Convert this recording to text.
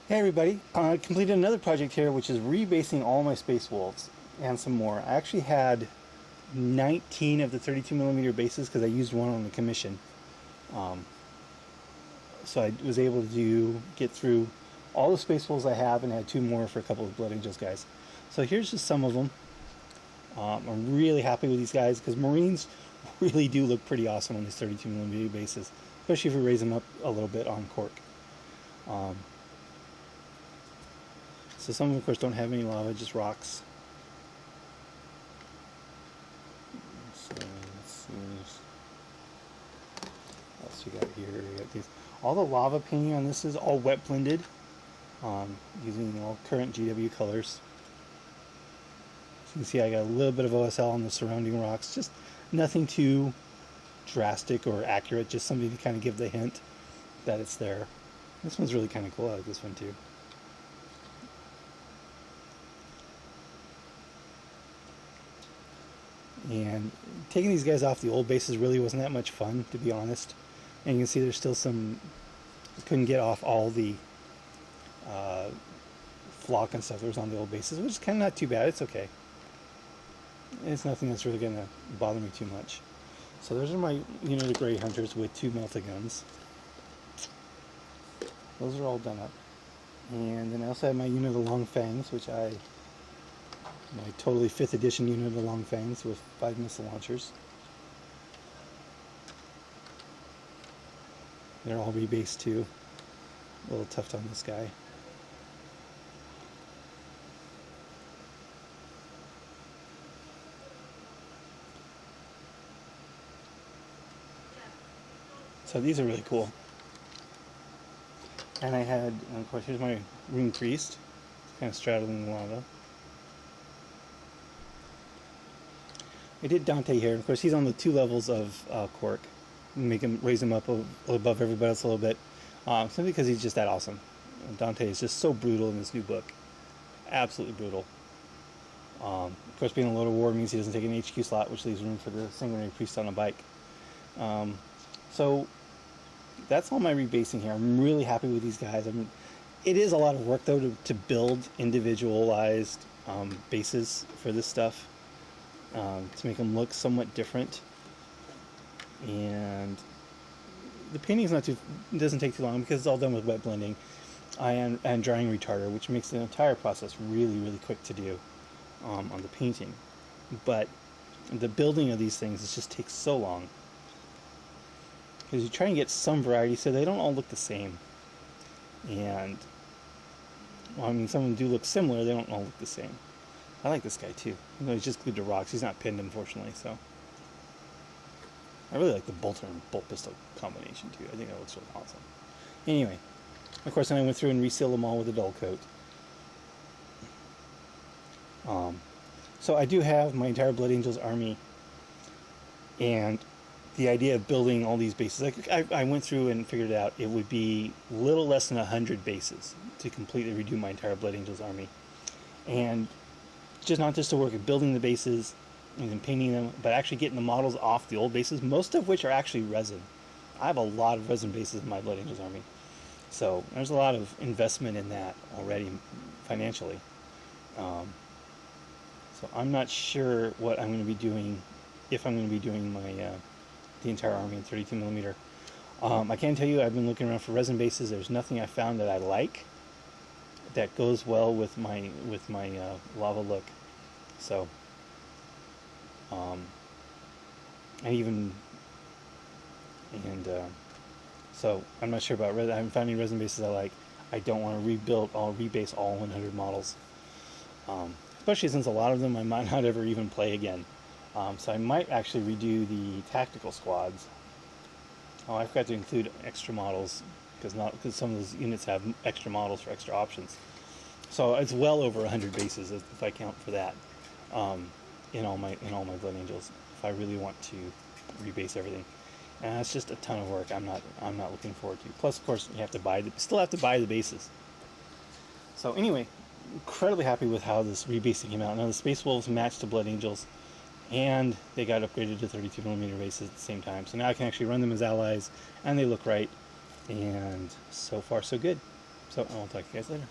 Hey everybody, I completed another project here which is rebasing all my Space Wolves and some more. I actually had 19 of the 32mm bases because I used one on the commission. So I was able to get through all the Space Wolves I have and had two more for a couple of Blood Angels guys. So here's just some of them. I'm really happy with these guys because Marines really do look pretty awesome on these 32mm bases, especially if we raise them up a little bit on cork. So some of course don't have any lava, just rocks. So let's see what else we got here. We got these. All the lava painting on this is all wet blended, using all current GW colors. So you can see I got a little bit of OSL on the surrounding rocks, just nothing too drastic or accurate, just something to kind of give the hint that it's there. This one's really kind of cool. I like this one too. And taking these guys off the old bases really wasn't that much fun, to be honest. And you can see there's still some, couldn't get off all the flock and stuff that was on the old bases, which is kind of not too bad. It's okay. It's nothing that's really going to bother me too much. So those are my unit of Grey Hunters with two melta-guns. Those are all done up. And then I also have my unit of Long Fangs, which my totally 5th edition unit of the Long Fangs with 5 missile launchers. They're all rebased too. A little tough on this guy. So these are really cool. And I had, of course, here's my Rune Priest, kind of straddling the lava. I did Dante here, and of course he's on the 2 levels of cork. Raise him up above everybody else a little bit, simply because he's just that awesome. Dante is just so brutal in this new book, absolutely brutal. Of course, being a Lord of War means he doesn't take an HQ slot, which leaves room for the Sanguinary Priest on a bike. So that's all my rebasing here. I'm really happy with these guys. It is a lot of work though to build individualized bases for this stuff. To make them look somewhat different, and the painting is doesn't take too long because it's all done with wet blending and drying retarder, which makes the entire process really quick to do on the painting. But the building of these things just takes so long because you try and get some variety so they don't all look the same. And well, I mean, some of them do look similar, they don't all look the same. I like this guy too. Even though he's just glued to rocks, he's not pinned, unfortunately. So I really like the bolter and bolt pistol combination too. I think that looks really awesome. Anyway, of course, then I went through and resealed them all with a dull coat. So I do have my entire Blood Angels army, and the idea of building all these bases, I went through and figured it out. It would be a little less than 100 bases to completely redo my entire Blood Angels army, and not just to work at building the bases and then painting them, but actually getting the models off the old bases, most of which are actually resin. I have a lot of resin bases in my Blood Angels army. So there's a lot of investment in that already financially. So I'm not sure what I'm going to be doing, if I'm going to be doing my the entire army in 32mm. I can tell you I've been looking around for resin bases. There's nothing I found that I like that goes well with my lava look. So so I'm not sure about resin. I haven't found any resin bases I like. I don't want to rebase all 100 models, especially since a lot of them I might not ever even play again. So I might actually redo the tactical squads. Oh, I forgot to include extra models because some of those units have extra models for extra options. So it's well over 100 bases if I count for that, in all my Blood Angels. If I really want to rebase everything, and it's just a ton of work. I'm not looking forward to. Plus, of course, you still have to buy the bases. So anyway, incredibly happy with how this rebasing came out. Now the Space Wolves matched the Blood Angels, and they got upgraded to 32mm bases at the same time. So now I can actually run them as allies, and they look right, and so far so good. So I will talk to you guys later.